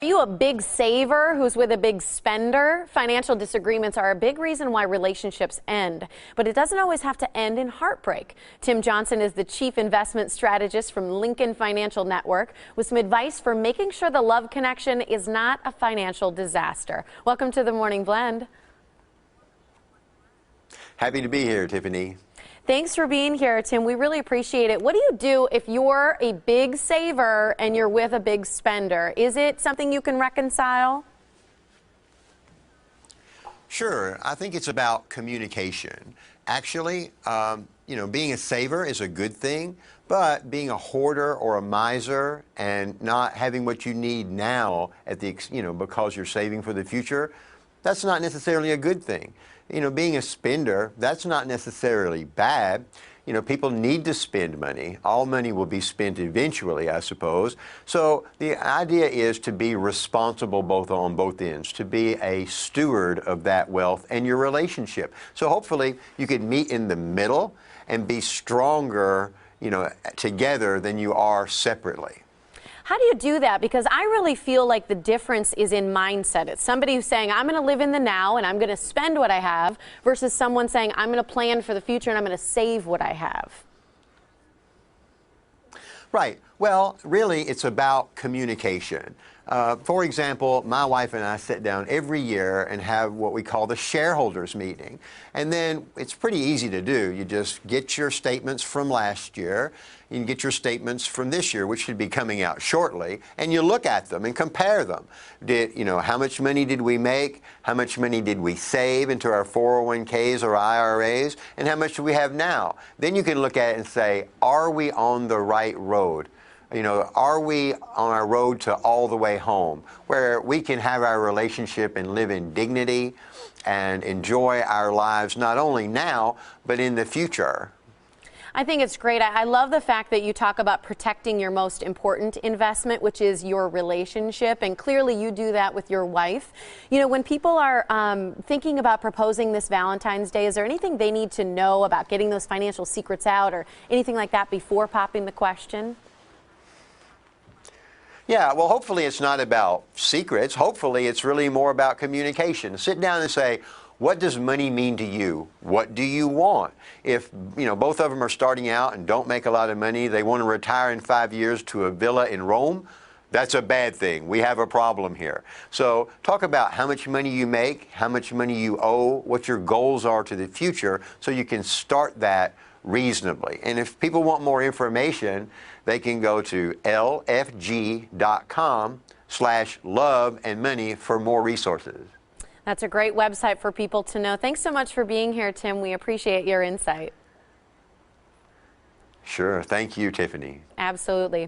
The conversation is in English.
Are you a big saver who's with a big spender? Financial disagreements are a big reason why relationships end, but it doesn't always have to end in heartbreak. Tim Johnson is the Chief Investment Strategist from Lincoln Financial Network with some advice for making sure the love connection is not a financial disaster. Welcome to the Morning Blend. Happy to be here, Tiffany. Thanks for being here, Tim. We really appreciate it. What do you do if you're a big saver and you're with a big spender? Is it something you can reconcile? Sure. I think it's about communication. Actually, being a saver is a good thing, but being a hoarder or a miser and not having what you need now at the, because you're saving for the future, that's not necessarily a good thing. Being a spender, that's not necessarily bad. People need to spend money. All money will be spent eventually, I suppose. So the idea is to be responsible on both ends, to be a steward of that wealth and your relationship. So hopefully you could meet in the middle and be stronger, together than you are separately. How do you do that? Because I really feel like the difference is in mindset. It's somebody who's saying, I'm going to live in the now and I'm going to spend what I have, versus someone saying, I'm going to plan for the future and I'm going to save what I have. Right. Well, really, it's about communication. For example, my wife and I sit down every year and have what we call the shareholders meeting. And then it's pretty easy to do. You just get your statements from last year. You can get your statements from this year, which should be coming out shortly, and you look at them and compare them. How much money did we make? How much money did we save into our 401ks or IRAs? And how much do we have now? Then you can look at it and say, are we on the right road? Are we on our road to all the way home, where we can have our relationship and live in dignity and enjoy our lives not only now, but in the future? I think it's great. I love the fact that you talk about protecting your most important investment, which is your relationship. And clearly you do that with your wife. When people are thinking about proposing this Valentine's Day, is there anything they need to know about getting those financial secrets out or anything like that before popping the question? Yeah, well, hopefully it's not about secrets. Hopefully it's really more about communication. Sit down and say, what does money mean to you? What do you want? If, both of them are starting out and don't make a lot of money, they want to retire in 5 years to a villa in Rome, that's a bad thing. We have a problem here. So talk about how much money you make, how much money you owe, what your goals are to the future, so you can start that reasonably. And if people want more information, they can go to lfg.com/love-and-money for more resources. That's a great website for people to know. Thanks so much for being here, Tim. We appreciate your insight. Sure. Thank you, Tiffany. Absolutely.